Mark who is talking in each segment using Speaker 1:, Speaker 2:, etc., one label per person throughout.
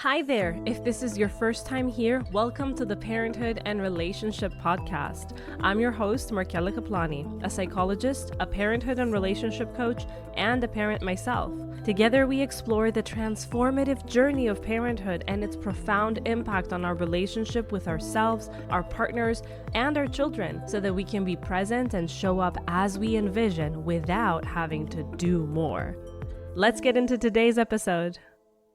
Speaker 1: Hi there. If this is your first time here, welcome to the Parenthood and Relationship Podcast. I'm your host, Markella Kaplani, a psychologist, a parenthood and relationship coach, and a parent myself. Together, we explore the transformative journey of parenthood and its profound impact on our relationship with ourselves, our partners, and our children, so that we can be present and show up as we envision without having to do more. Let's get into today's episode.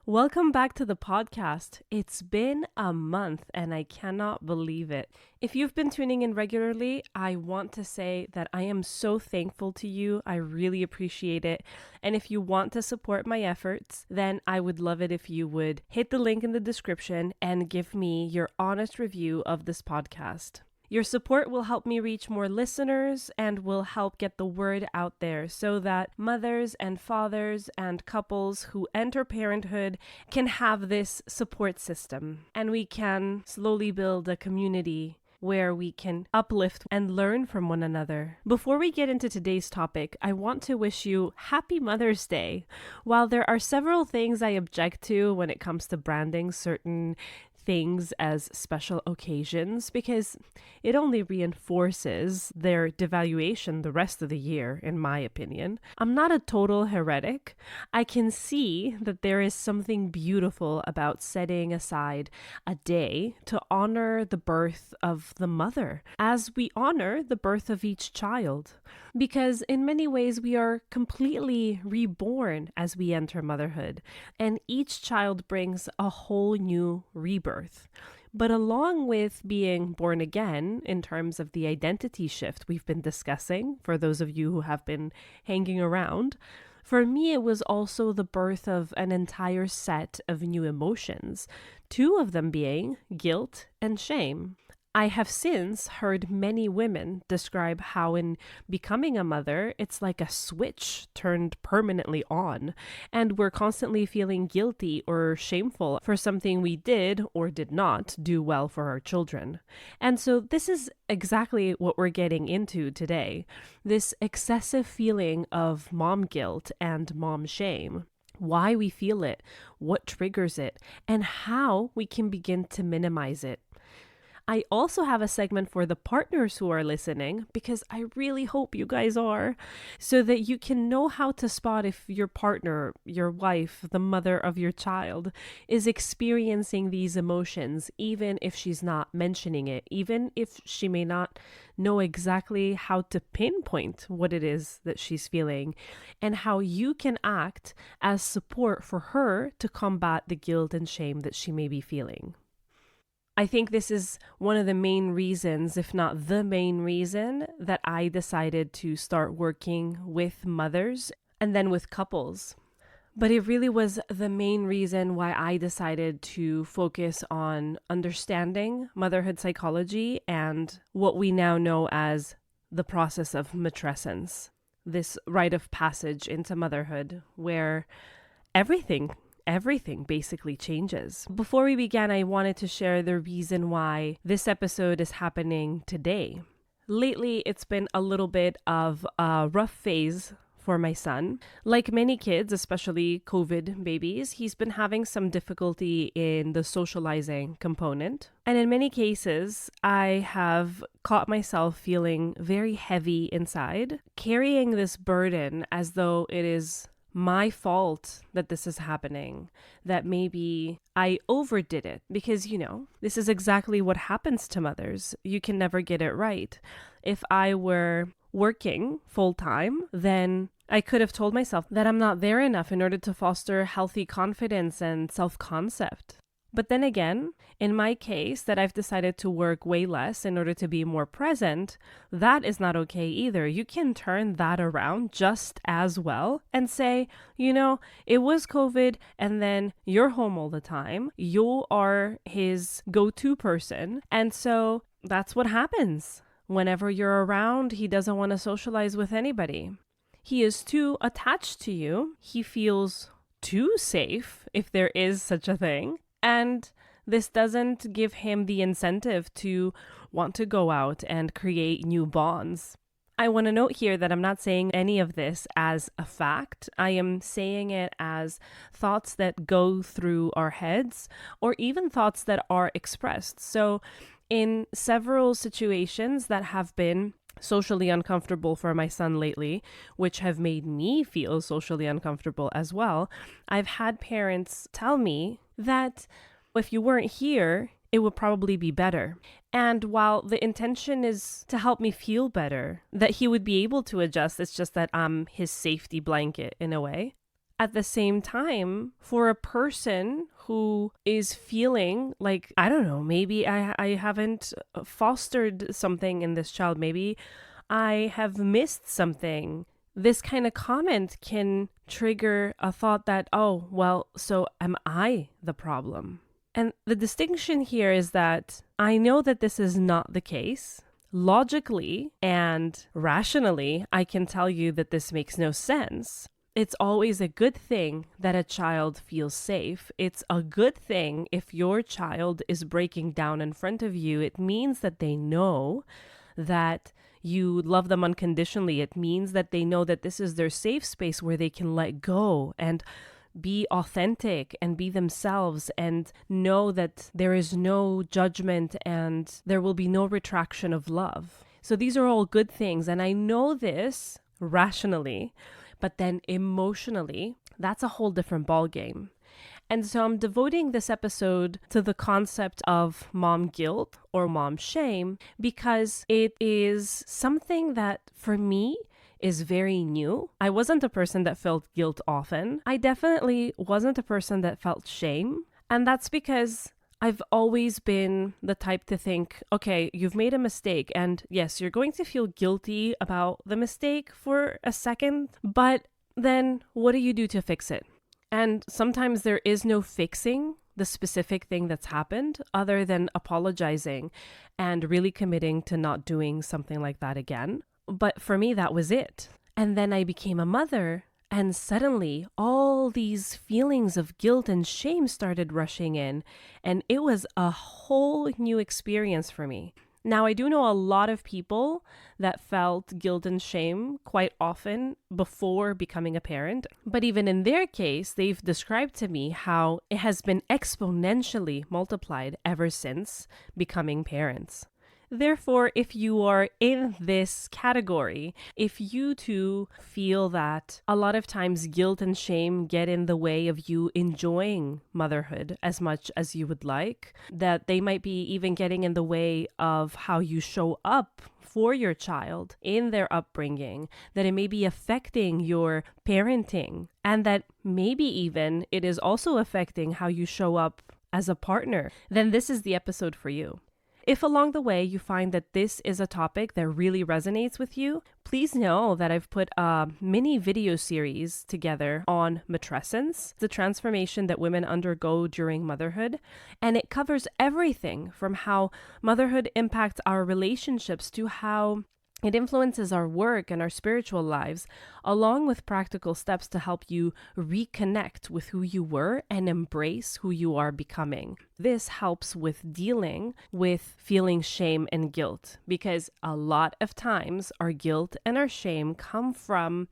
Speaker 1: Welcome back to the podcast. It's been a month and I cannot believe it. If you've been tuning in regularly, I want to say that I am so thankful to you. I really appreciate it. And if you want to support my efforts, then I would love it if you would hit the link in the description and give me your honest review of this podcast. Your support will help me reach more listeners and will help get the word out there so that mothers and fathers and couples who enter parenthood can have this support system, and we can slowly build a community where we can uplift and learn from one another. Before we get into today's topic, I want to wish you Happy Mother's Day. While there are several things I object to when it comes to branding certain things as special occasions, because it only reinforces their devaluation the rest of the year, in my opinion. I'm not a total heretic. I can see that there is something beautiful about setting aside a day to honor the birth of the mother, as we honor the birth of each child. Because in many ways, we are completely reborn as we enter motherhood, and each child brings a whole new rebirth. But along with being born again, in terms of the identity shift we've been discussing, for those of you who have been hanging around, for me it was also the birth of an entire set of new emotions, two of them being guilt and shame. I have since heard many women describe how in becoming a mother, it's like a switch turned permanently on, and we're constantly feeling guilty or shameful for something we did or did not do well for our children. And so this is exactly what we're getting into today, this excessive feeling of mom guilt and mom shame. Why we feel it, what triggers it, and how we can begin to minimize it. I also have a segment for the partners who are listening, because I really hope you guys are, so that you can know how to spot if your partner, your wife, the mother of your child is experiencing these emotions, even if she's not mentioning it, even if she may not know exactly how to pinpoint what it is that she's feeling, and how you can act as support for her to combat the guilt and shame that she may be feeling. I think this is one of the main reasons, if not the main reason, that I decided to start working with mothers and then with couples. But it really was the main reason why I decided to focus on understanding motherhood psychology and what we now know as the process of matrescence, this rite of passage into motherhood where everything basically changes. Before we began, I wanted to share the reason why this episode is happening today. Lately, it's been a little bit of a rough phase for my son. Like many kids, especially COVID babies, he's been having some difficulty in the socializing component. And in many cases, I have caught myself feeling very heavy inside, carrying this burden as though it is my fault that this is happening, that maybe I overdid it, because, this is exactly what happens to mothers. You can never get it right. If I were working full time, then I could have told myself that I'm not there enough in order to foster healthy confidence and self-concept. But then again, in my case, that I've decided to work way less in order to be more present, that is not okay either. You can turn that around just as well and say, it was COVID and then you're home all the time. You are his go-to person. And so that's what happens. Whenever you're around, he doesn't want to socialize with anybody. He is too attached to you. He feels too safe, if there is such a thing. And this doesn't give him the incentive to want to go out and create new bonds. I want to note here that I'm not saying any of this as a fact. I am saying it as thoughts that go through our heads or even thoughts that are expressed. So, in several situations that have been socially uncomfortable for my son lately, which have made me feel socially uncomfortable as well, I've had parents tell me that if you weren't here, it would probably be better. And while the intention is to help me feel better, that he would be able to adjust, it's just that I'm his safety blanket in a way. At the same time, for a person who is feeling like, I don't know, maybe I haven't fostered something in this child, maybe I have missed something, this kind of comment can trigger a thought that, oh, well, so am I the problem? And the distinction here is that I know that this is not the case. Logically and rationally, I can tell you that this makes no sense. It's always a good thing that a child feels safe. It's a good thing if your child is breaking down in front of you. It means that they know that you love them unconditionally. It means that they know that this is their safe space where they can let go and be authentic and be themselves and know that there is no judgment and there will be no retraction of love. So these are all good things. And I know this rationally, but then emotionally, that's a whole different ballgame. And so I'm devoting this episode to the concept of mom guilt or mom shame because it is something that for me is very new. I wasn't a person that felt guilt often. I definitely wasn't a person that felt shame. And that's because I've always been the type to think, okay, you've made a mistake. And yes, you're going to feel guilty about the mistake for a second, but then what do you do to fix it? And sometimes there is no fixing the specific thing that's happened other than apologizing and really committing to not doing something like that again. But for me, that was it. And then I became a mother, and suddenly all these feelings of guilt and shame started rushing in, and it was a whole new experience for me. Now, I do know a lot of people that felt guilt and shame quite often before becoming a parent, but even in their case, they've described to me how it has been exponentially multiplied ever since becoming parents. Therefore, if you are in this category, if you too feel that a lot of times guilt and shame get in the way of you enjoying motherhood as much as you would like, that they might be even getting in the way of how you show up for your child in their upbringing, that it may be affecting your parenting, and that maybe even it is also affecting how you show up as a partner, then this is the episode for you. If along the way you find that this is a topic that really resonates with you, please know that I've put a mini video series together on matrescence, the transformation that women undergo during motherhood, and it covers everything from how motherhood impacts our relationships to how it influences our work and our spiritual lives, along with practical steps to help you reconnect with who you were and embrace who you are becoming. This helps with dealing with feeling shame and guilt, because a lot of times our guilt and our shame come from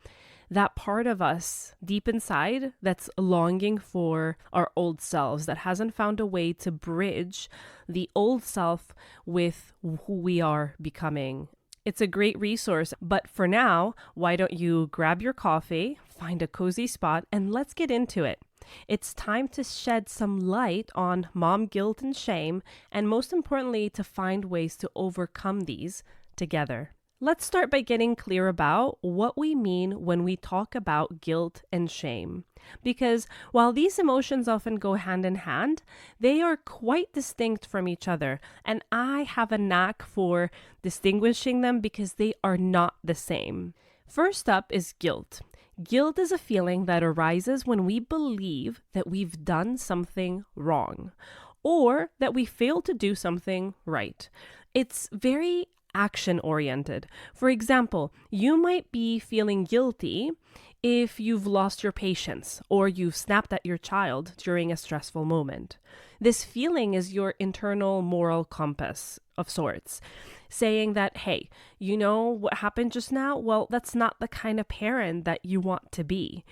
Speaker 1: that part of us deep inside that's longing for our old selves, that hasn't found a way to bridge the old self with who we are becoming. It's a great resource, but for now, why don't you grab your coffee, find a cozy spot, and let's get into it. It's time to shed some light on mom guilt and shame, and most importantly, to find ways to overcome these together. Let's start by getting clear about what we mean when we talk about guilt and shame. Because while these emotions often go hand in hand, they are quite distinct from each other. And I have a knack for distinguishing them because they are not the same. First up is guilt. Guilt is a feeling that arises when we believe that we've done something wrong or that we failed to do something right. It's very action-oriented. For example, you might be feeling guilty if you've lost your patience or you've snapped at your child during a stressful moment. This feeling is your internal moral compass of sorts, saying that, hey, you know what happened just now? Well, that's not the kind of parent that you want to be.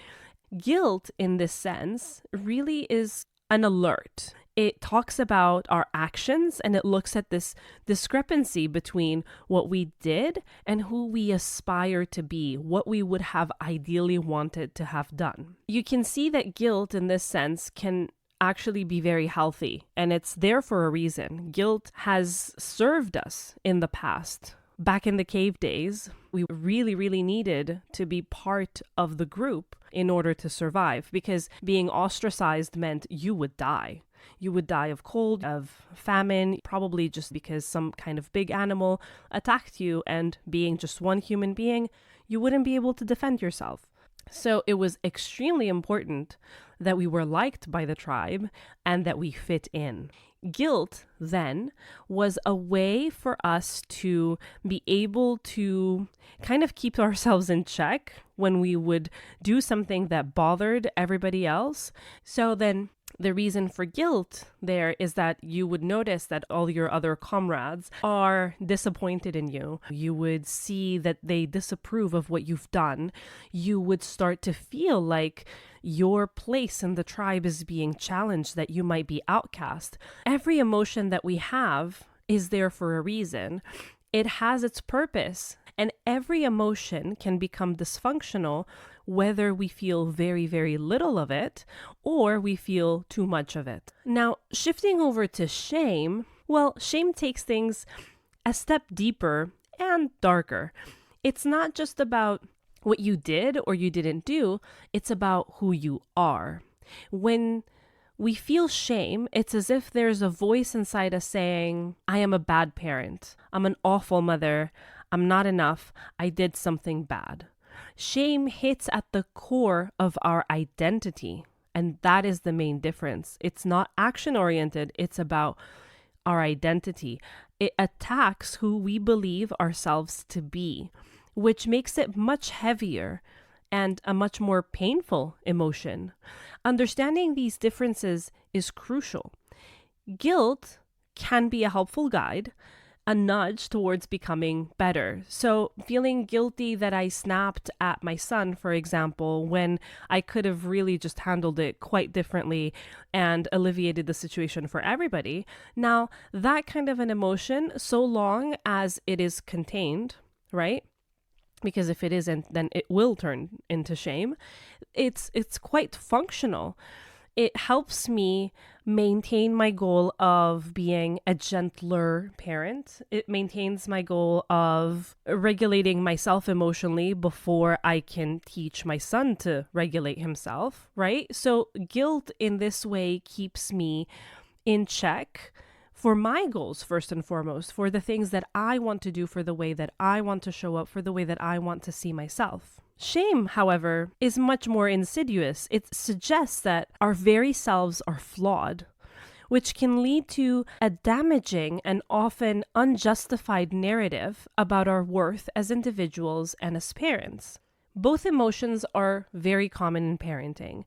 Speaker 1: Guilt, in this sense, really is an alert. It talks about our actions and it looks at this discrepancy between what we did and who we aspire to be, what we would have ideally wanted to have done. You can see that guilt, in this sense, can actually be very healthy, and it's there for a reason. Guilt has served us in the past. Back in the cave days, we really, really needed to be part of the group in order to survive, because being ostracized meant you would die. You would die of cold, of famine, probably just because some kind of big animal attacked you, and being just one human being, you wouldn't be able to defend yourself. So it was extremely important that we were liked by the tribe and that we fit in. Guilt, then, was a way for us to be able to kind of keep ourselves in check when we would do something that bothered everybody else. So then the reason for guilt there is that you would notice that all your other comrades are disappointed in you. You would see that they disapprove of what you've done. You would start to feel like your place in the tribe is being challenged, that you might be outcast. Every emotion that we have is there for a reason. It has its purpose, and every emotion can become dysfunctional whether we feel very, very little of it or we feel too much of it. Now, shifting over to shame, well, shame takes things a step deeper and darker. It's not just about what you did or you didn't do, it's about who you are. When we feel shame, it's as if there's a voice inside us saying, I am a bad parent, I'm an awful mother, I'm not enough, I did something bad. Shame hits at the core of our identity, and that is the main difference. It's not action-oriented, it's about our identity. It attacks who we believe ourselves to be, which makes it much heavier and a much more painful emotion. Understanding these differences is crucial. Guilt can be a helpful guide, a nudge towards becoming better. So feeling guilty that I snapped at my son, for example, when I could have really just handled it quite differently and alleviated the situation for everybody. Now, that kind of an emotion, so long as it is contained, right? Because if it isn't, then it will turn into shame. It's quite functional. It helps me maintain my goal of being a gentler parent. It maintains my goal of regulating myself emotionally before I can teach my son to regulate himself, right? So guilt in this way keeps me in check for my goals, first and foremost, for the things that I want to do, for the way that I want to show up, for the way that I want to see myself. Shame, however, is much more insidious. It suggests that our very selves are flawed, which can lead to a damaging and often unjustified narrative about our worth as individuals and as parents. Both emotions are very common in parenting,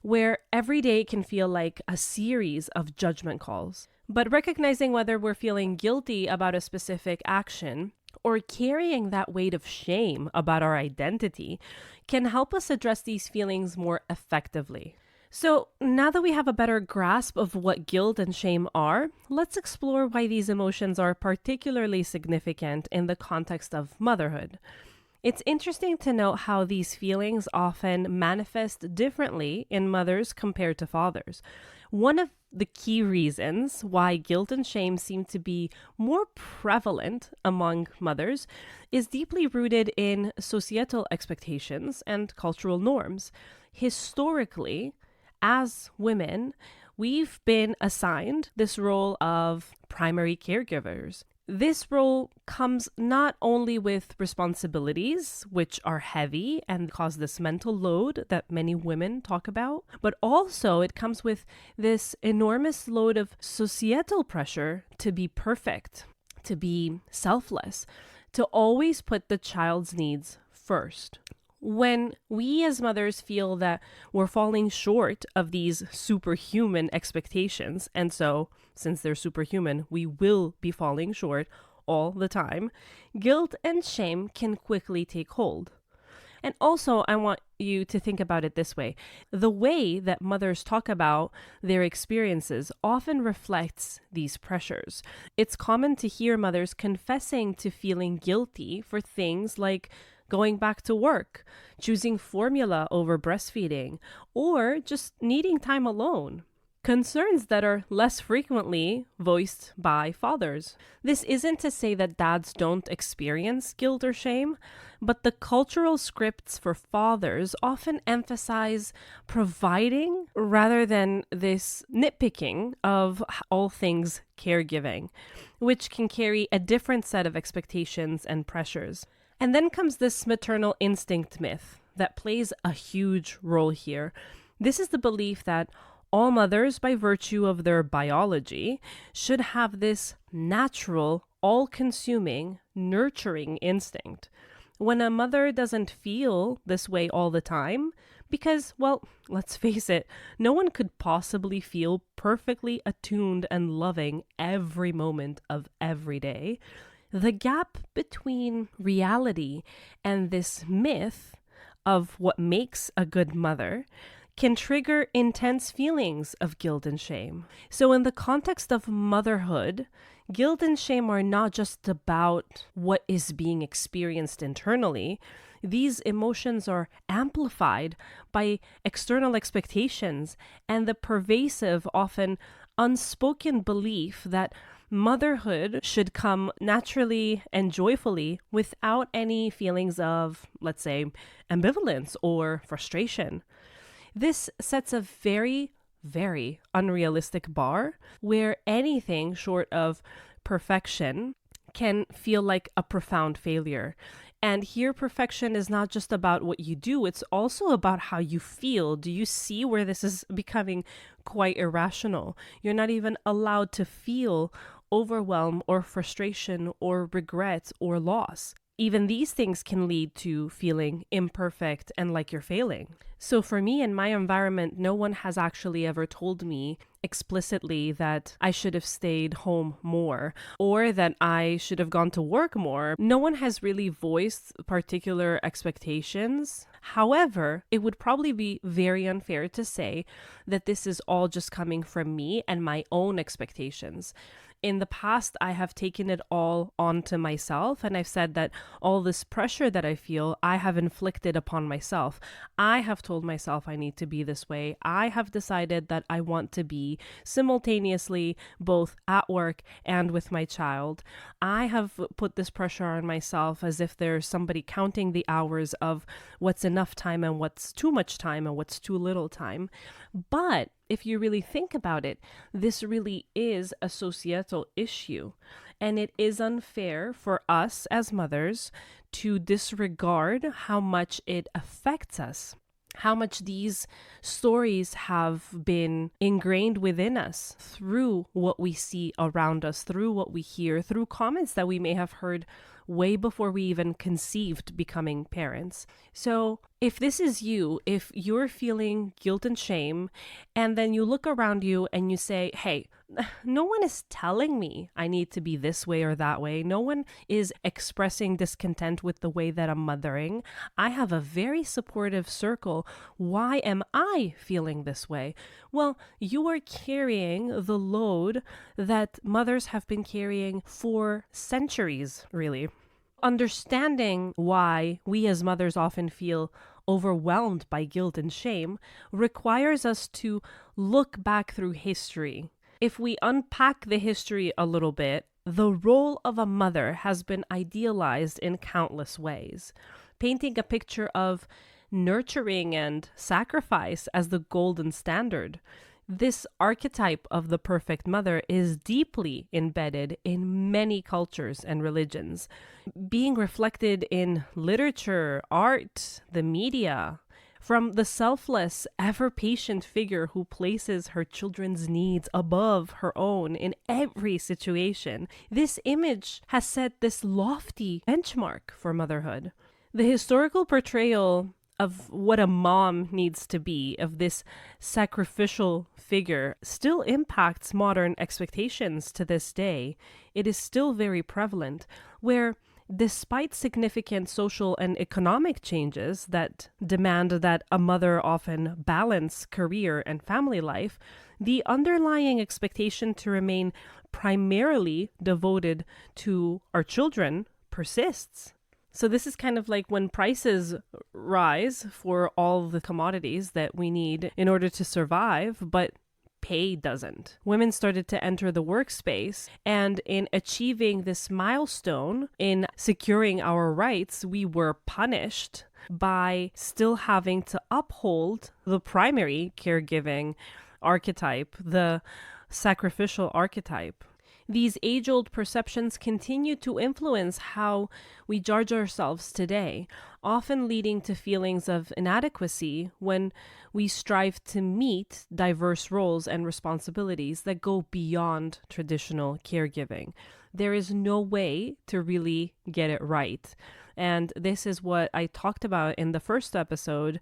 Speaker 1: where every day can feel like a series of judgment calls. But recognizing whether we're feeling guilty about a specific action or carrying that weight of shame about our identity can help us address these feelings more effectively. So now that we have a better grasp of what guilt and shame are, let's explore why these emotions are particularly significant in the context of motherhood. It's interesting to note how these feelings often manifest differently in mothers compared to fathers. One of the key reasons why guilt and shame seem to be more prevalent among mothers is deeply rooted in societal expectations and cultural norms. Historically, as women, we've been assigned this role of primary caregivers. This role comes not only with responsibilities, which are heavy and cause this mental load that many women talk about, but also it comes with this enormous load of societal pressure to be perfect, to be selfless, to always put the child's needs first. When we as mothers feel that we're falling short of these superhuman expectations, and so since they're superhuman, we will be falling short, all the time, guilt and shame can quickly take hold. And also, I want you to think about it this way. The way that mothers talk about their experiences often reflects these pressures. It's common to hear mothers confessing to feeling guilty for things like going back to work, choosing formula over breastfeeding, or just needing time alone. Concerns that are less frequently voiced by fathers. This isn't to say that dads don't experience guilt or shame, but the cultural scripts for fathers often emphasize providing rather than this nitpicking of all things caregiving, which can carry a different set of expectations and pressures. And then comes this maternal instinct myth that plays a huge role here. This is the belief that all mothers, by virtue of their biology, should have this natural, all-consuming, nurturing instinct. When a mother doesn't feel this way all the time, because, well, let's face it, no one could possibly feel perfectly attuned and loving every moment of every day, the gap between reality and this myth of what makes a good mother can trigger intense feelings of guilt and shame. So in the context of motherhood, guilt and shame are not just about what is being experienced internally. These emotions are amplified by external expectations and the pervasive, often unspoken belief that motherhood should come naturally and joyfully without any feelings of, let's say, ambivalence or frustration. This sets a very, very unrealistic bar where anything short of perfection can feel like a profound failure. And here, perfection is not just about what you do, it's also about how you feel. Do you see where this is becoming quite irrational? You're not even allowed to feel overwhelm or frustration or regret or loss. Even these things can lead to feeling imperfect and like you're failing. So for me in my environment, no one has actually ever told me explicitly that I should have stayed home more or that I should have gone to work more. No one has really voiced particular expectations. However, it would probably be very unfair to say that this is all just coming from me and my own expectations. In the past, I have taken it all onto myself, and I've said that all this pressure that I feel, I have inflicted upon myself. I have told myself I need to be this way. I have decided that I want to be simultaneously both at work and with my child. I have put this pressure on myself as if there's somebody counting the hours of what's enough time and what's too much time and what's too little time. But if you really think about it, this really is a societal issue. And it is unfair for us as mothers to disregard how much it affects us, how much these stories have been ingrained within us through what we see around us, through what we hear, through comments that we may have heard way before we even conceived becoming parents. So if this is you, if you're feeling guilt and shame, and then you look around you and you say, hey, no one is telling me I need to be this way or that way. No one is expressing discontent with the way that I'm mothering. I have a very supportive circle. Why am I feeling this way? Well, you are carrying the load that mothers have been carrying for centuries, really. Understanding why we as mothers often feel overwhelmed by guilt and shame requires us to look back through history. If we unpack the history a little bit, the role of a mother has been idealized in countless ways, painting a picture of nurturing and sacrifice as the golden standard. This archetype of the perfect mother is deeply embedded in many cultures and religions, being reflected in literature, art, the media. From the selfless, ever-patient figure who places her children's needs above her own in every situation, this image has set this lofty benchmark for motherhood. The historical portrayal of what a mom needs to be, of this sacrificial figure, still impacts modern expectations to this day. It is still very prevalent, where despite significant social and economic changes that demand that a mother often balance career and family life, the underlying expectation to remain primarily devoted to our children persists. So this is kind of like when prices rise for all the commodities that we need in order to survive, but pay doesn't. Women started to enter the workspace, and in achieving this milestone, in securing our rights, we were punished by still having to uphold the primary caregiving archetype, the sacrificial archetype. These age-old perceptions continue to influence how we judge ourselves today, often leading to feelings of inadequacy when we strive to meet diverse roles and responsibilities that go beyond traditional caregiving. There is no way to really get it right. And this is what I talked about in the first episode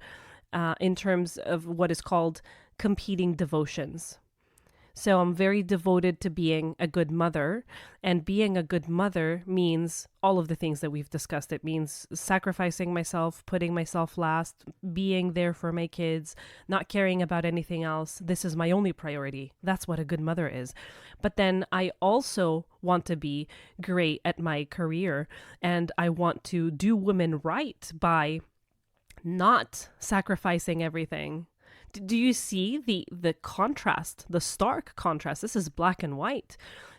Speaker 1: in terms of what is called competing devotions. So I'm very devoted to being a good mother, and being a good mother means all of the things that we've discussed. It means sacrificing myself, putting myself last, being there for my kids, not caring about anything else. This is my only priority. That's what a good mother is. But then I also want to be great at my career, and I want to do women right by not sacrificing everything. Do you see the contrast, the stark contrast? This is black and white.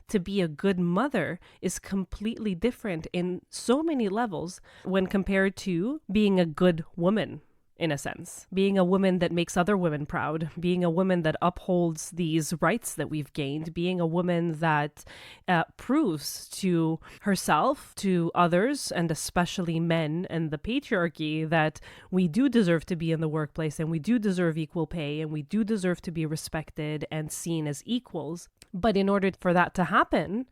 Speaker 1: To be a good mother is completely different in so many levels when compared to being a good woman, in a sense. Being a woman that makes other women proud, being a woman that upholds these rights that we've gained, being a woman that proves to herself, to others, and especially men and the patriarchy, that we do deserve to be in the workplace, and we do deserve equal pay, and we do deserve to be respected and seen as equals. But in order for that to happen,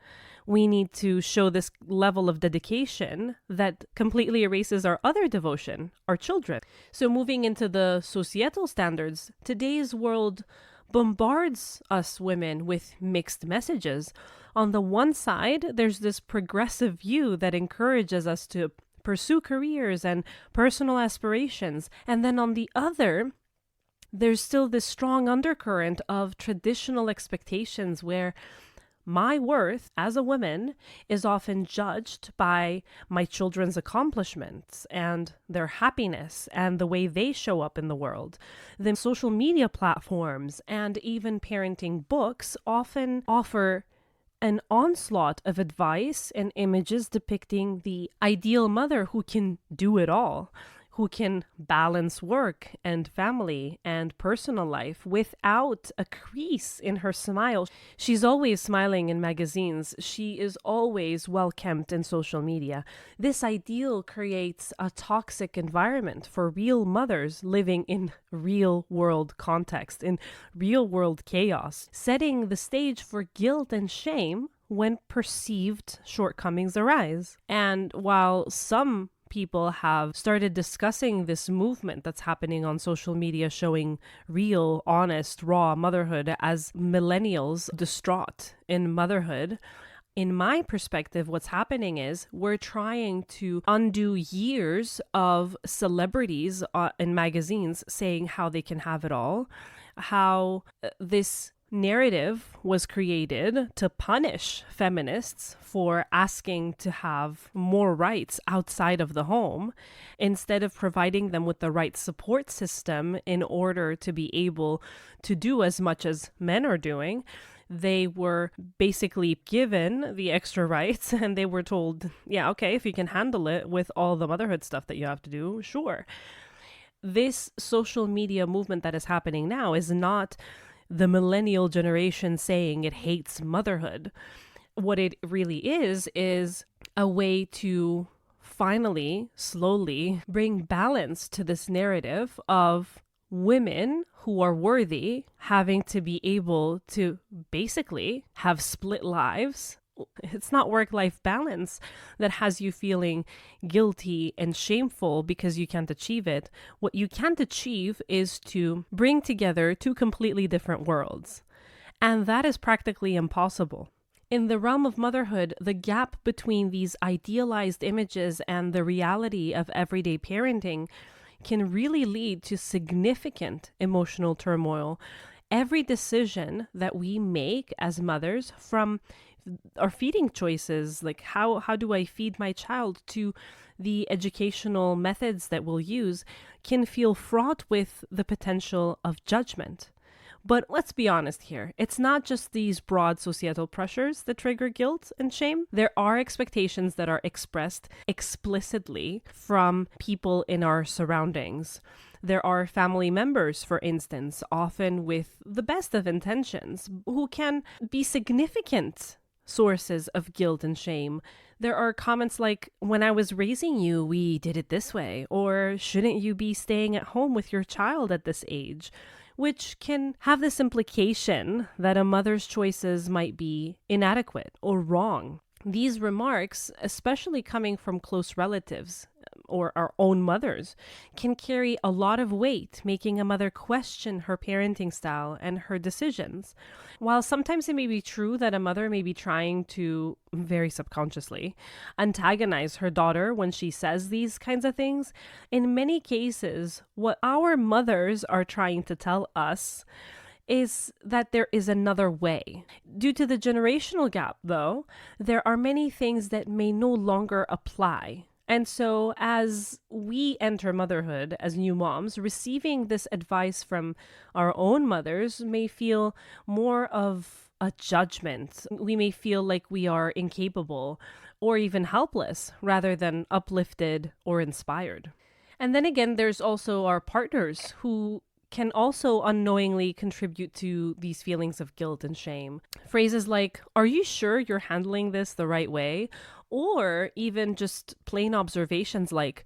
Speaker 1: we need to show this level of dedication that completely erases our other devotion, our children. So moving into the societal standards, today's world bombards us women with mixed messages. On the one side, there's this progressive view that encourages us to pursue careers and personal aspirations. And then on the other, there's still this strong undercurrent of traditional expectations where my worth as a woman is often judged by my children's accomplishments and their happiness and the way they show up in the world. The social media platforms and even parenting books often offer an onslaught of advice and images depicting the ideal mother who can do it all, who can balance work and family and personal life without a crease in her smile. She's always smiling in magazines. She is always well-kept in social media. This ideal creates a toxic environment for real mothers living in real-world context, in real-world chaos, setting the stage for guilt and shame when perceived shortcomings arise. And while some people have started discussing this movement that's happening on social media, showing real, honest, raw motherhood as millennials distraught in motherhood, in my perspective, what's happening is we're trying to undo years of celebrities in magazines saying how they can have it all, how this narrative was created to punish feminists for asking to have more rights outside of the home, instead of providing them with the right support system in order to be able to do as much as men are doing. They were basically given the extra rights and they were told, yeah, okay, if you can handle it with all the motherhood stuff that you have to do, sure. This social media movement that is happening now is not the millennial generation saying it hates motherhood. What it really is a way to finally, slowly bring balance to this narrative of women who are worthy having to be able to basically have split lives It's not work-life balance that has you feeling guilty and shameful because you can't achieve it. What you can't achieve is to bring together two completely different worlds. And that is practically impossible. In the realm of motherhood, the gap between these idealized images and the reality of everyday parenting can really lead to significant emotional turmoil. Every decision that we make as mothers, from our feeding choices, like how do I feed my child, to the educational methods that we'll use, can feel fraught with the potential of judgment. But let's be honest here. It's not just these broad societal pressures that trigger guilt and shame. There are expectations that are expressed explicitly from people in our surroundings. There are family members, for instance, often with the best of intentions, who can be significant sources of guilt and shame. There are comments like, when I was raising you, we did it this way, or shouldn't you be staying at home with your child at this age? Which can have this implication that a mother's choices might be inadequate or wrong. These remarks, especially coming from close relatives or our own mothers, can carry a lot of weight, making a mother question her parenting style and her decisions. While sometimes it may be true that a mother may be trying to, very subconsciously, antagonize her daughter when she says these kinds of things, in many cases, what our mothers are trying to tell us is that there is another way. Due to the generational gap, though, there are many things that may no longer apply. And so as we enter motherhood as new moms, receiving this advice from our own mothers may feel more of a judgment. We may feel like we are incapable or even helpless rather than uplifted or inspired. And then again, there's also our partners who can also unknowingly contribute to these feelings of guilt and shame. Phrases like, "Are you sure you're handling this the right way?" Or even just plain observations like,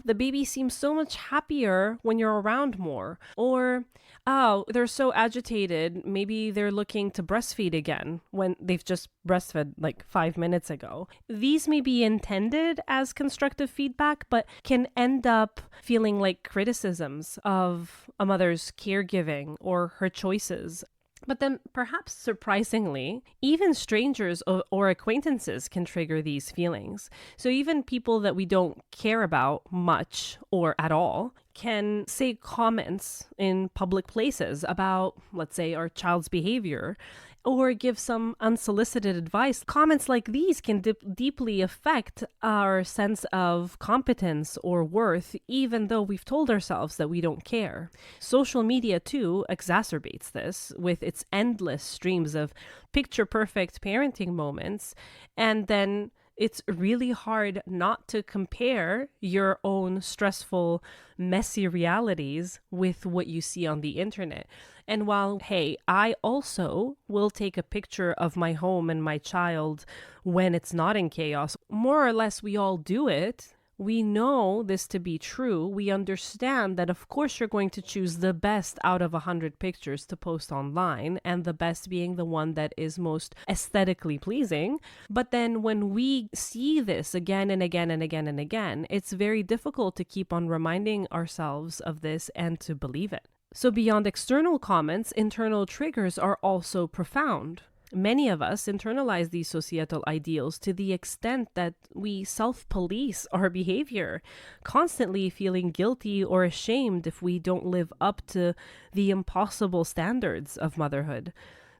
Speaker 1: "The baby seems so much happier when you're around more." Or, "Oh, they're so agitated. Maybe they're looking to breastfeed again," when they've just breastfed like 5 minutes ago. These may be intended as constructive feedback, but can end up feeling like criticisms of a mother's caregiving or her choices. But then, perhaps surprisingly, even strangers or acquaintances can trigger these feelings. So even people that we don't care about much or at all can say comments in public places about, let's say, our child's behavior, or give some unsolicited advice. Comments like these can deeply affect our sense of competence or worth, even though we've told ourselves that we don't care. Social media, too, exacerbates this with its endless streams of picture-perfect parenting moments, and then it's really hard not to compare your own stressful, messy realities with what you see on the internet. And while, hey, I also will take a picture of my home and my child when it's not in chaos, more or less we all do it. We know this to be true. We understand that, of course, you're going to choose the best out of 100 pictures to post online, and the best being the one that is most aesthetically pleasing. But then when we see this again and again and again and again, it's very difficult to keep on reminding ourselves of this and to believe it. So beyond external comments, internal triggers are also profound. Many of us internalize these societal ideals to the extent that we self-police our behavior, constantly feeling guilty or ashamed if we don't live up to the impossible standards of motherhood.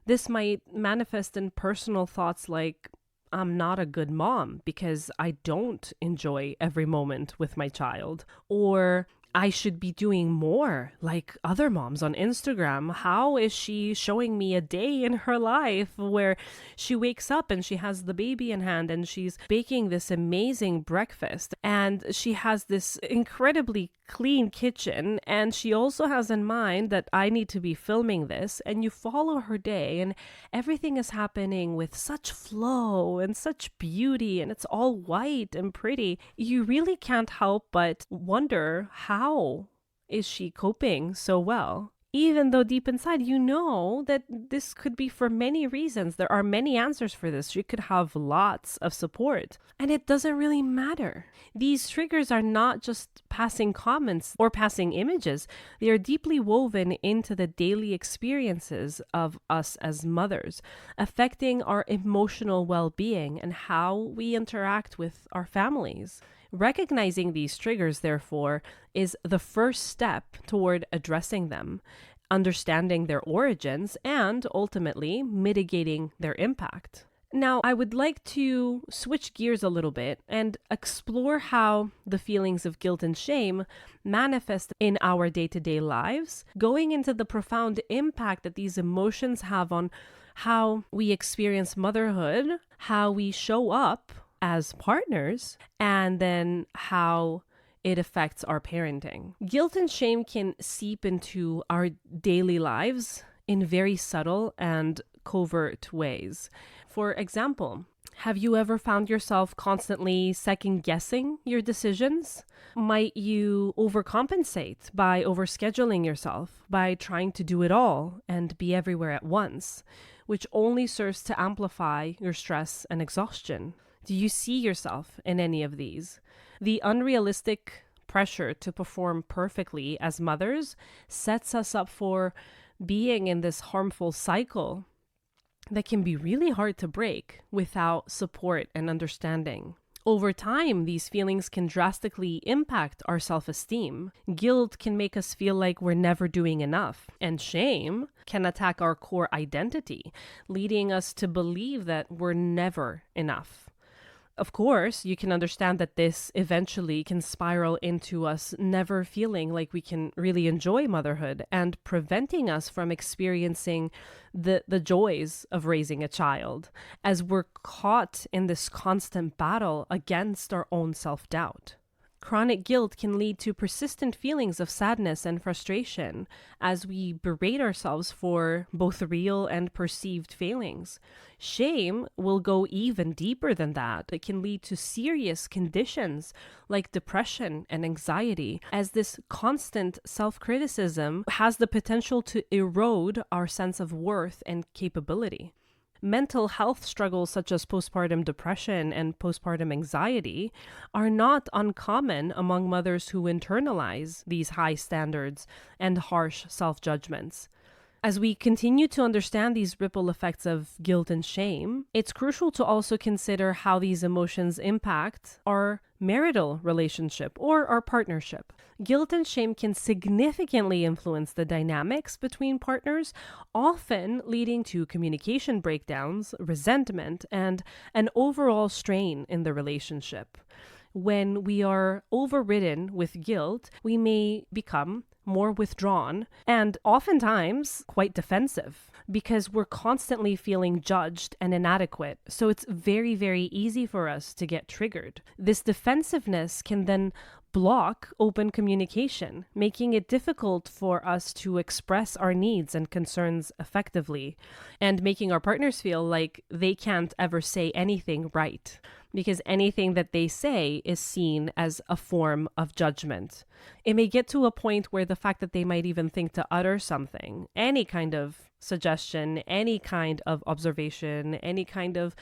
Speaker 1: This might manifest in personal thoughts like, "I'm not a good mom because I don't enjoy every moment with my child," or "I should be doing more like other moms on Instagram. How is she showing me a day in her life where she wakes up and she has the baby in hand and she's baking this amazing breakfast and she has this incredibly clean kitchen, and she also has in mind that I need to be filming this," and you follow her day and everything is happening with such flow and such beauty and it's all white and pretty. You really can't help but wonder, how is she coping so well? even though deep inside you know that this could be for many reasons. There are many answers for this. You could have lots of support, and it doesn't really matter. These triggers are not just passing comments or passing images. They are deeply woven into the daily experiences of us as mothers, affecting our emotional well-being and how we interact with our families. Recognizing these triggers, therefore, is the first step toward addressing them, understanding their origins, and ultimately mitigating their impact. Now, I would like to switch gears a little bit and explore how the feelings of guilt and shame manifest in our day-to-day lives, going into the profound impact that these emotions have on how we experience motherhood, how we show up as partners, and then how it affects our parenting. Guilt and shame can seep into our daily lives in very subtle and covert ways. For example, have you ever found yourself constantly second-guessing your decisions? Might you overcompensate by overscheduling yourself, by trying to do it all and be everywhere at once, which only serves to amplify your stress and exhaustion? Do you see yourself in any of these? The unrealistic pressure to perform perfectly as mothers sets us up for being in this harmful cycle that can be really hard to break without support and understanding. Over time, these feelings can drastically impact our self-esteem. Guilt can make us feel like we're never doing enough, and shame can attack our core identity, leading us to believe that we're never enough. Of course, you can understand that this eventually can spiral into us never feeling like we can really enjoy motherhood and preventing us from experiencing the joys of raising a child, as we're caught in this constant battle against our own self-doubt. Chronic guilt can lead to persistent feelings of sadness and frustration as we berate ourselves for both real and perceived failings. Shame will go even deeper than that. It can lead to serious conditions like depression and anxiety, as this constant self-criticism has the potential to erode our sense of worth and capability. Mental health struggles such as postpartum depression and postpartum anxiety are not uncommon among mothers who internalize these high standards and harsh self-judgments. As we continue to understand these ripple effects of guilt and shame, it's crucial to also consider how these emotions impact our marital relationship or our partnership. Guilt and shame can significantly influence the dynamics between partners, often leading to communication breakdowns, resentment, and an overall strain in the relationship. When we are overridden with guilt, we may become more withdrawn and oftentimes quite defensive because we're constantly feeling judged and inadequate. So it's very, very easy for us to get triggered. This defensiveness can then block open communication, making it difficult for us to express our needs and concerns effectively, and making our partners feel like they can't ever say anything right, because anything that they say is seen as a form of judgment. It may get to a point where the fact that they might even think to utter something, any kind of suggestion, any kind of observation, any kind of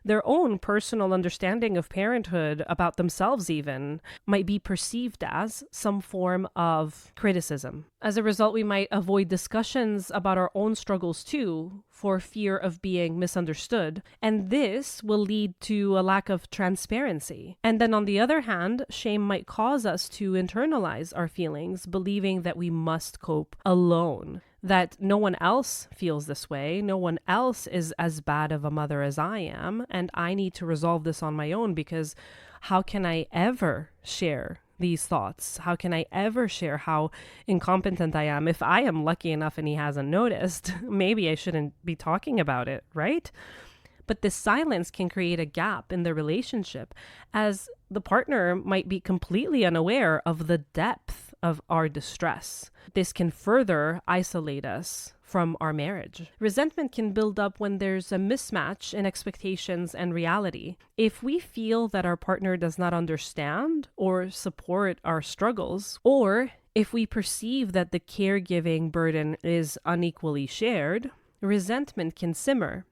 Speaker 1: their own personal understanding of parenthood about themselves even might be perceived as some form of criticism. As a result, we might avoid discussions about our own struggles too, for fear of being misunderstood. And this will lead to a lack of transparency. And then on the other hand, shame might cause us to internalize our feelings, believing that we must cope alone, that no one else feels this way, no one else is as bad of a mother as I am, and I need to resolve this on my own, because how can I ever share these thoughts? How can I ever share how incompetent I am? If I am lucky enough and he hasn't noticed, maybe I shouldn't be talking about it, right? But this silence can create a gap in the relationship, as the partner might be completely unaware of the depth of our distress. This can further isolate us from our marriage. Resentment can build up when there's a mismatch in expectations and reality. If we feel that our partner does not understand or support our struggles, or If we perceive that the caregiving burden is unequally shared, resentment can simmer.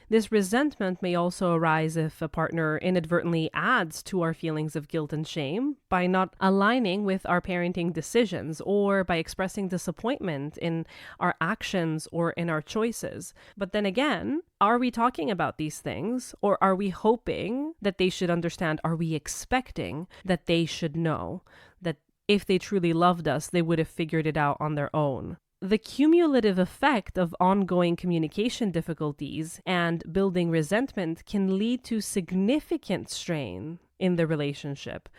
Speaker 1: This resentment may also arise if a partner inadvertently adds to our feelings of guilt and shame by not aligning with our parenting decisions or by expressing disappointment in our actions or in our choices. But then again, are we talking about these things, or are we hoping that they should understand? Are we expecting that they should know that if they truly loved us, they would have figured it out on their own? The cumulative effect of ongoing communication difficulties and building resentment can lead to significant strain in the relationship.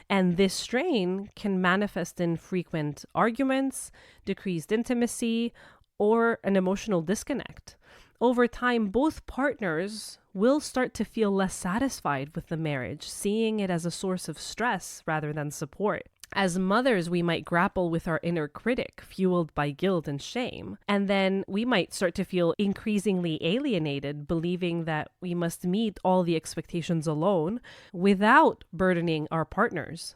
Speaker 1: And this strain can manifest in frequent arguments, decreased intimacy, or an emotional disconnect. Over time, both partners will start to feel less satisfied with the marriage, seeing it as a source of stress rather than support. As mothers, we might grapple with our inner critic, fueled by guilt and shame. And then we might start to feel increasingly alienated, believing that we must meet all the expectations alone without burdening our partners.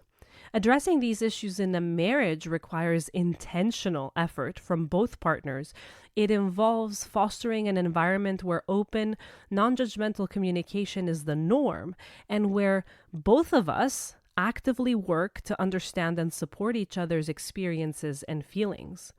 Speaker 1: Addressing these issues in a marriage requires intentional effort from both partners. It involves fostering an environment where open, non-judgmental communication is the norm, and where both of us actively work to understand and support each other's experiences and feelings.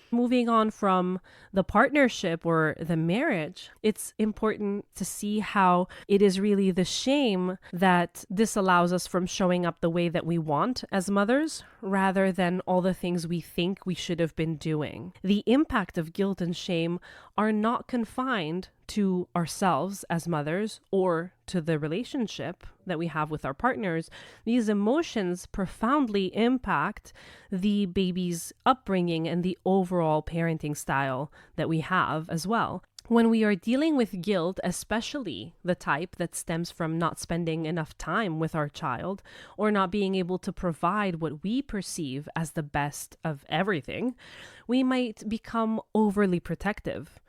Speaker 1: Moving on from the partnership or the marriage, it's important to see how it is really the shame that disallows us from showing up the way that we want as mothers, rather than all the things we think we should have been doing. The impact of guilt and shame are not confined to ourselves as mothers or to the relationship that we have with our partners. These emotions profoundly impact the baby's upbringing and the overall parenting style that we have as well. When we are dealing with guilt, especially the type that stems from not spending enough time with our child or not being able to provide what we perceive as the best of everything, we might become overly protective.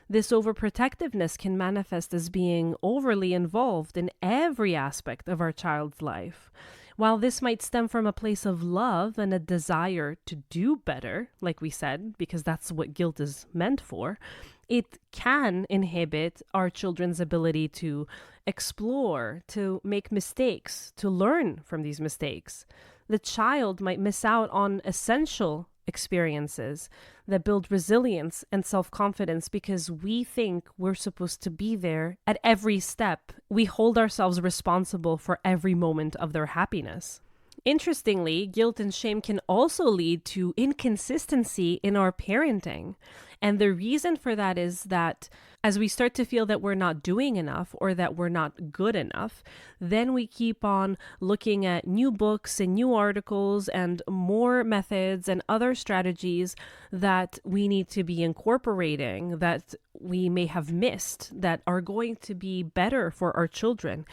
Speaker 1: This overprotectiveness can manifest as being overly involved in every aspect of our child's life. While this might stem from a place of love and a desire to do better, like we said, because that's what guilt is meant for, it can inhibit our children's ability to explore, to make mistakes, to learn from these mistakes. The child might miss out on essential experiences that build resilience and self-confidence because we think we're supposed to be there at every step. We hold ourselves responsible for every moment of their happiness. Interestingly, guilt and shame can also lead to inconsistency in our parenting. And the reason for that is that as we start to feel that we're not doing enough or that we're not good enough, then we keep on looking at new books and new articles and more methods and other strategies that we need to be incorporating that we may have missed that are going to be better for our children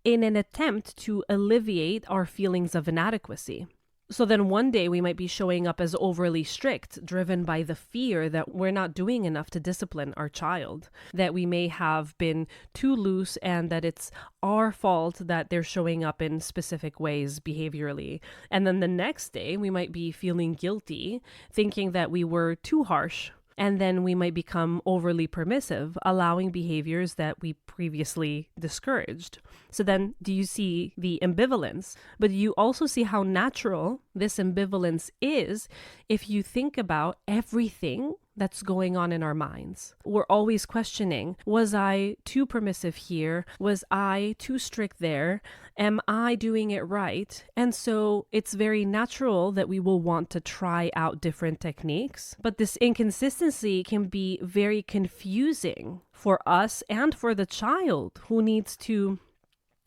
Speaker 1: in an attempt to alleviate our feelings of inadequacy. So then one day we might be showing up as overly strict, driven by the fear that we're not doing enough to discipline our child, that we may have been too loose and that it's our fault that they're showing up in specific ways behaviorally. And then the next day we might be feeling guilty, thinking that we were too harsh. And then we might become overly permissive, allowing behaviors that we previously discouraged. So then do you see the ambivalence? But you also see how natural this ambivalence is if you think about everything that's going on in our minds. We're always questioning, was I too permissive here? Was I too strict there? Am I doing it right? And so it's very natural that we will want to try out different techniques. But this inconsistency can be very confusing for us and for the child who needs to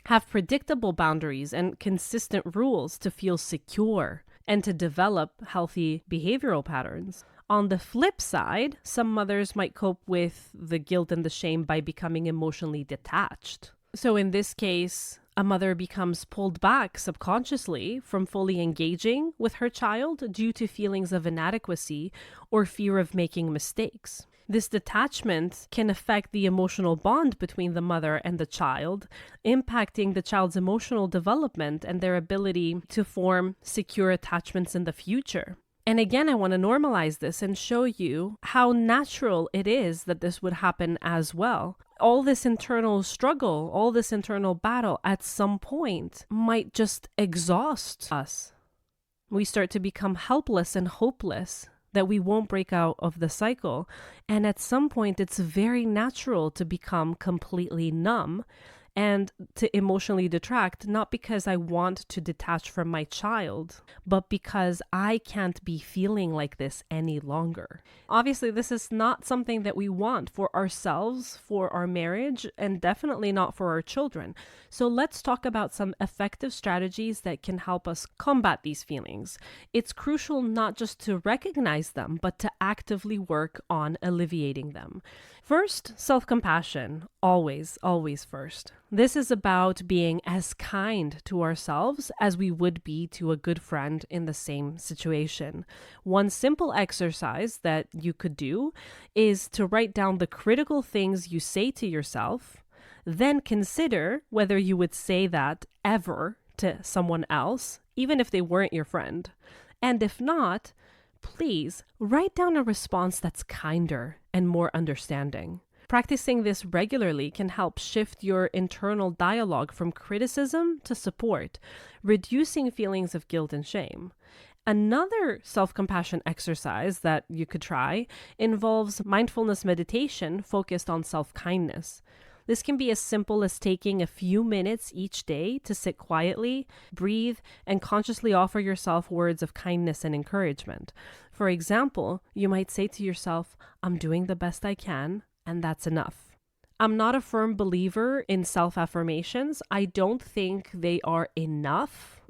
Speaker 1: have predictable boundaries and consistent rules to feel secure and to develop healthy behavioral patterns. On the flip side, some mothers might cope with the guilt and the shame by becoming emotionally detached. So in this case, a mother becomes pulled back subconsciously from fully engaging with her child due to feelings of inadequacy or fear of making mistakes. This detachment can affect the emotional bond between the mother and the child, impacting the child's emotional development and their ability to form secure attachments in the future. And again, I want to normalize this and show you how natural it is that this would happen as well. All this internal struggle, all this internal battle at some point might just exhaust us. We start to become helpless and hopeless that we won't break out of the cycle. And at some point, it's very natural to become completely numb and to emotionally detract, not because I want to detach from my child, but because I can't be feeling like this any longer. Obviously, this is not something that we want for ourselves, for our marriage, and definitely not for our children. So let's talk about some effective strategies that can help us combat these feelings. It's crucial not just to recognize them, but to actively work on alleviating them. First, self-compassion. Always, always first. This is about being as kind to ourselves as we would be to a good friend in the same situation. One simple exercise that you could do is to write down the critical things you say to yourself, then consider whether you would say that ever to someone else, even if they weren't your friend. And if not, please write down a response that's kinder and more understanding. Practicing this regularly can help shift your internal dialogue from criticism to support, reducing feelings of guilt and shame. Another self-compassion exercise that you could try involves mindfulness meditation focused on self-kindness. This can be as simple as taking a few minutes each day to sit quietly, breathe, and consciously offer yourself words of kindness and encouragement. For example, you might say to yourself, "I'm doing the best I can, and that's enough." I'm not a firm believer in self-affirmations. I don't think they are enough.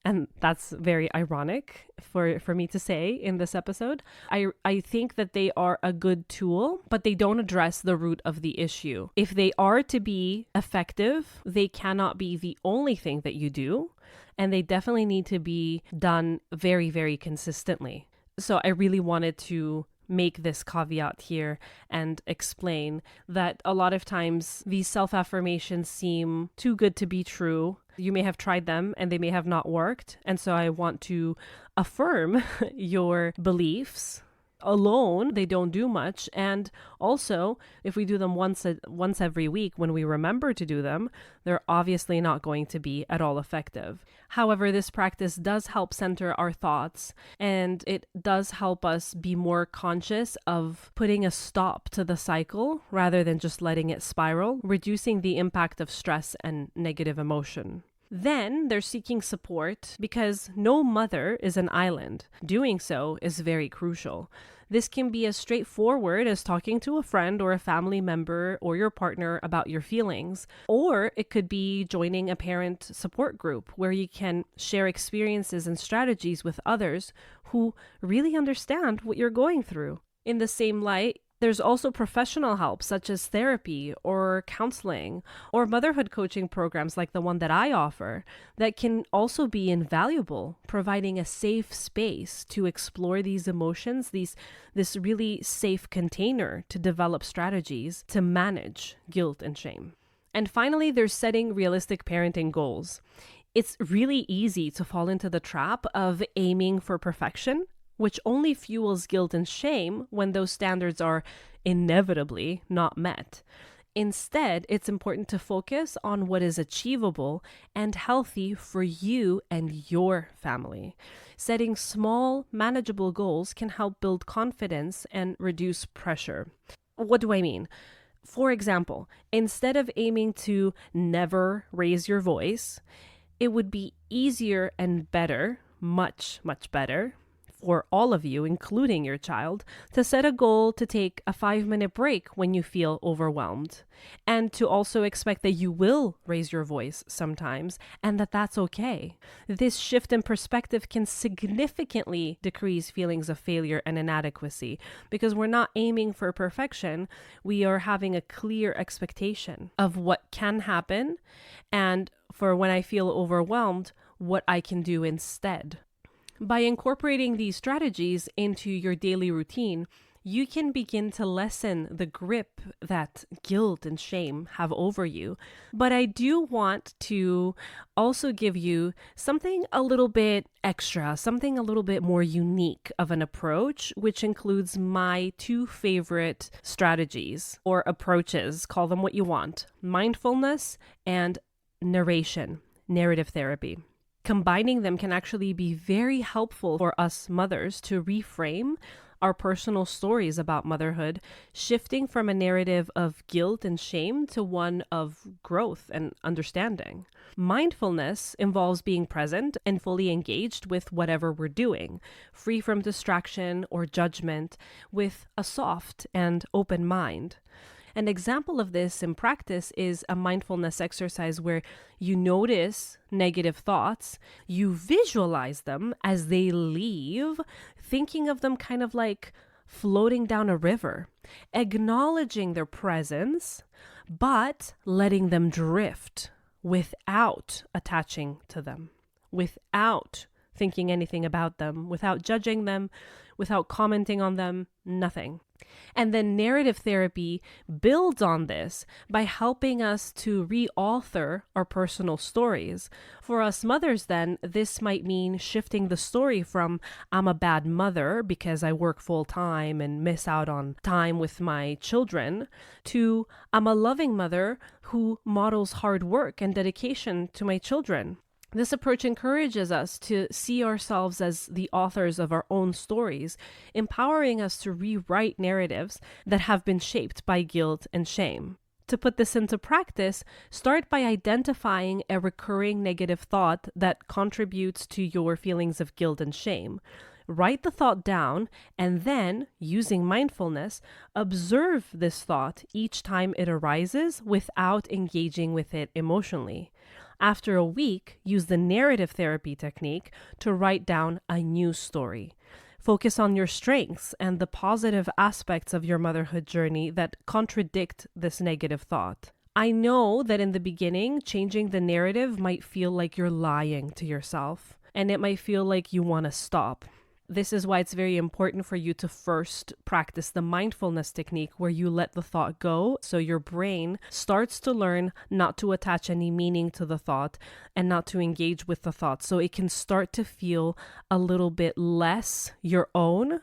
Speaker 1: And that's very ironic for me to say in this episode. I think that they are a good tool, but they don't address the root of the issue. If they are to be effective, they cannot be the only thing that you do, and they definitely need to be done very, very consistently. So I really wanted to make this caveat here and explain that a lot of times these self-affirmations seem too good to be true. You may have tried them and they may have not worked. And so I want to affirm your beliefs. Alone, they don't do much. And also, if we do them once every week when we remember to do them, they're obviously not going to be at all effective. However, this practice does help center our thoughts, and it does help us be more conscious of putting a stop to the cycle rather than just letting it spiral, reducing the impact of stress and negative emotion. Then they're seeking support because no mother is an island. Doing so is very crucial. This can be as straightforward as talking to a friend or a family member or your partner about your feelings, or it could be joining a parent support group where you can share experiences and strategies with others who really understand what you're going through. In the same light, there's also professional help such as therapy or counseling or motherhood coaching programs like the one that I offer that can also be invaluable, providing a safe space to explore these emotions, this really safe container to develop strategies to manage guilt and shame. And finally, there's setting realistic parenting goals. It's really easy to fall into the trap of aiming for perfection, which only fuels guilt and shame when those standards are inevitably not met. Instead, it's important to focus on what is achievable and healthy for you and your family. Setting small, manageable goals can help build confidence and reduce pressure. What do I mean? For example, instead of aiming to never raise your voice, it would be easier and better, much, much better, for all of you, including your child, to set a goal to take a 5-minute break when you feel overwhelmed, and to also expect that you will raise your voice sometimes and that that's okay. This shift in perspective can significantly decrease feelings of failure and inadequacy because we're not aiming for perfection. We are having a clear expectation of what can happen and for when I feel overwhelmed, what I can do instead. By incorporating these strategies into your daily routine, you can begin to lessen the grip that guilt and shame have over you. But I do want to also give you something a little bit extra, something a little bit more unique of an approach, which includes my two favorite strategies or approaches, call them what you want: mindfulness and narrative therapy. Combining them can actually be very helpful for us mothers to reframe our personal stories about motherhood, shifting from a narrative of guilt and shame to one of growth and understanding. Mindfulness involves being present and fully engaged with whatever we're doing, free from distraction or judgment, with a soft and open mind. An example of this in practice is a mindfulness exercise where you notice negative thoughts, you visualize them as they leave, thinking of them kind of like floating down a river, acknowledging their presence, but letting them drift without attaching to them, without thinking anything about them, without judging them, without commenting on them, nothing. And then narrative therapy builds on this by helping us to reauthor our personal stories. For us mothers, then, this might mean shifting the story from "I'm a bad mother because I work full time and miss out on time with my children" to "I'm a loving mother who models hard work and dedication to my children." This approach encourages us to see ourselves as the authors of our own stories, empowering us to rewrite narratives that have been shaped by guilt and shame. To put this into practice, start by identifying a recurring negative thought that contributes to your feelings of guilt and shame. Write the thought down and then, using mindfulness, observe this thought each time it arises without engaging with it emotionally. After a week, use the narrative therapy technique to write down a new story. Focus on your strengths and the positive aspects of your motherhood journey that contradict this negative thought. I know that in the beginning, changing the narrative might feel like you're lying to yourself, and it might feel like you want to stop. This is why it's very important for you to first practice the mindfulness technique where you let the thought go so your brain starts to learn not to attach any meaning to the thought and not to engage with the thought, so it can start to feel a little bit less your own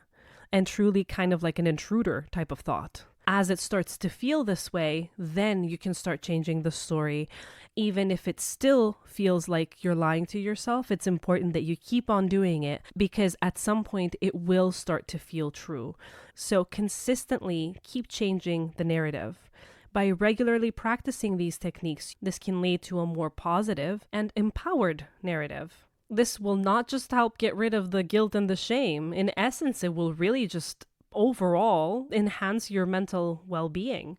Speaker 1: and truly kind of like an intruder type of thought. As it starts to feel this way, then you can start changing the story. Even if it still feels like you're lying to yourself, it's important that you keep on doing it because at some point it will start to feel true. So consistently keep changing the narrative. By regularly practicing these techniques, this can lead to a more positive and empowered narrative. This will not just help get rid of the guilt and the shame. In essence, it will really just overall enhance your mental well-being.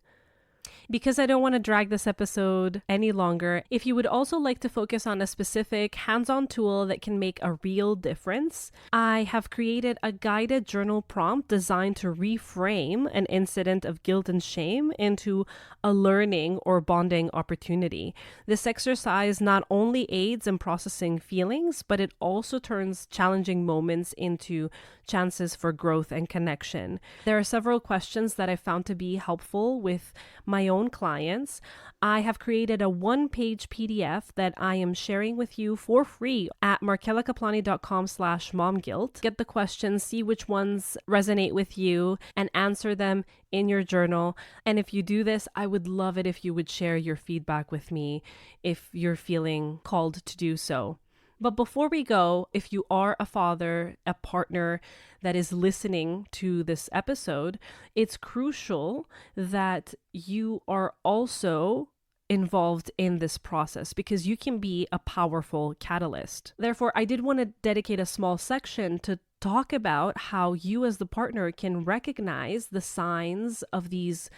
Speaker 1: Because I don't want to drag this episode any longer, if you would also like to focus on a specific hands-on tool that can make a real difference, I have created a guided journal prompt designed to reframe an incident of guilt and shame into a learning or bonding opportunity. This exercise not only aids in processing feelings, but it also turns challenging moments into chances for growth and connection. There are several questions that I found to be helpful with my own clients. I have created a one-page PDF that I am sharing with you for free at markelakaplani.com/momguilt. Get the questions, see which ones resonate with you, and answer them in your journal. And if you do this, I would love it if you would share your feedback with me if you're feeling called to do so. But before we go, if you are a father, a partner that is listening to this episode, it's crucial that you are also involved in this process because you can be a powerful catalyst. Therefore, I did want to dedicate a small section to talk about how you as the partner can recognize the signs of these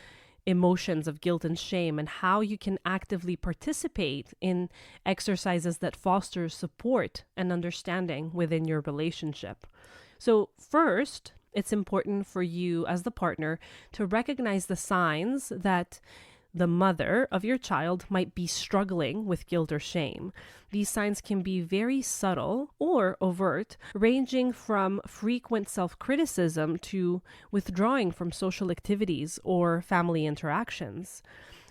Speaker 1: emotions of guilt and shame and how you can actively participate in exercises that foster support and understanding within your relationship. So first, it's important for you as the partner to recognize the signs that the mother of your child might be struggling with guilt or shame. These signs can be very subtle or overt, ranging from frequent self-criticism to withdrawing from social activities or family interactions.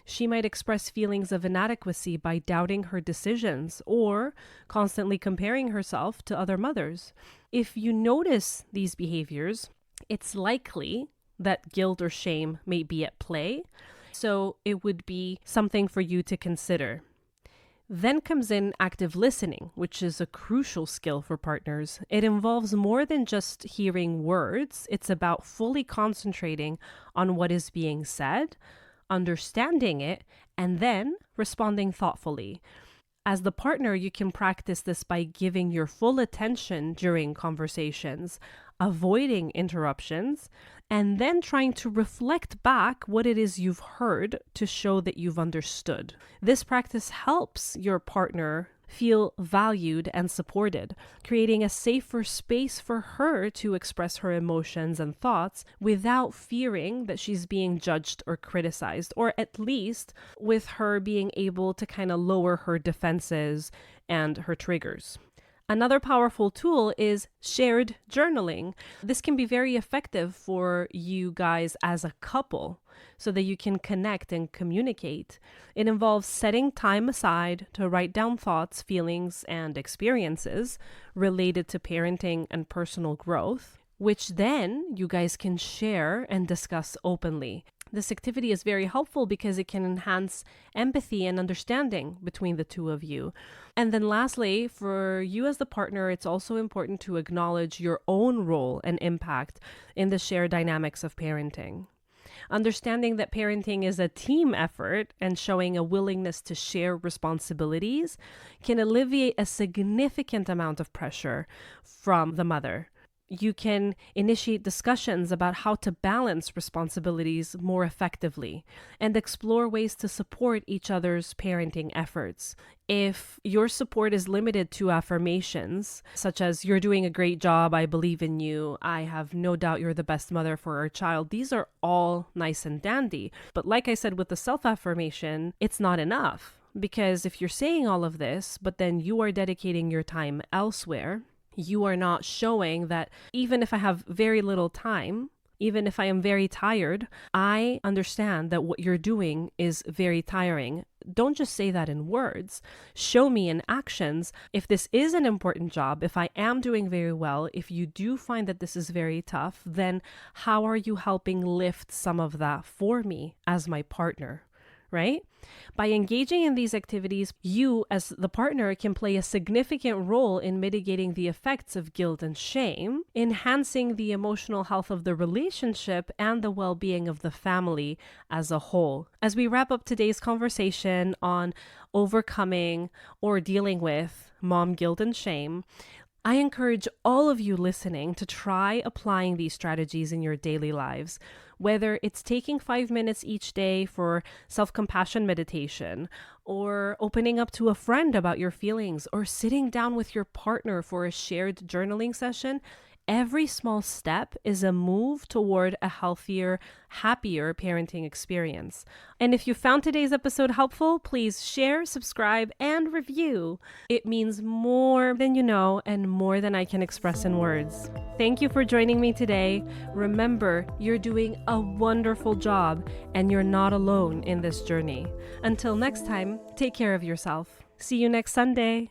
Speaker 1: She might express feelings of inadequacy by doubting her decisions or constantly comparing herself to other mothers. If you notice these behaviors, it's likely that guilt or shame may be at play, so it would be something for you to consider. Then comes in active listening, which is a crucial skill for partners. It involves more than just hearing words. It's about fully concentrating on what is being said, understanding it, and then responding thoughtfully. As the partner, you can practice this by giving your full attention during conversations, avoiding interruptions, and then trying to reflect back what it is you've heard to show that you've understood. This practice helps your partner feel valued and supported, creating a safer space for her to express her emotions and thoughts without fearing that she's being judged or criticized, or at least with her being able to kind of lower her defenses and her triggers. Another powerful tool is shared journaling. This can be very effective for you guys as a couple so that you can connect and communicate. It involves setting time aside to write down thoughts, feelings, and experiences related to parenting and personal growth, which then you guys can share and discuss openly. This activity is very helpful because it can enhance empathy and understanding between the two of you. And then lastly, for you as the partner, it's also important to acknowledge your own role and impact in the shared dynamics of parenting. Understanding that parenting is a team effort and showing a willingness to share responsibilities can alleviate a significant amount of pressure from the mother. You can initiate discussions about how to balance responsibilities more effectively and explore ways to support each other's parenting efforts. If your support is limited to affirmations, such as "you're doing a great job, I believe in you, I have no doubt you're the best mother for our child," these are all nice and dandy. But like I said with the self-affirmation, it's not enough, because if you're saying all of this, but then you are dedicating your time elsewhere, you are not showing that even if I have very little time, even if I am very tired, I understand that what you're doing is very tiring. Don't just say that in words. Show me in actions. If this is an important job, if I am doing very well, if you do find that this is very tough, then how are you helping lift some of that for me as my partner? Right? By engaging in these activities, you as the partner can play a significant role in mitigating the effects of guilt and shame, enhancing the emotional health of the relationship and the well-being of the family as a whole. As we wrap up today's conversation on overcoming or dealing with mom guilt and shame, I encourage all of you listening to try applying these strategies in your daily lives, whether it's taking 5 minutes each day for self-compassion meditation, or opening up to a friend about your feelings, or sitting down with your partner for a shared journaling session. Every small step is a move toward a healthier, happier parenting experience. And if you found today's episode helpful, please share, subscribe, and review. It means more than you know and more than I can express in words. Thank you for joining me today. Remember, you're doing a wonderful job and you're not alone in this journey. Until next time, take care of yourself. See you next Sunday.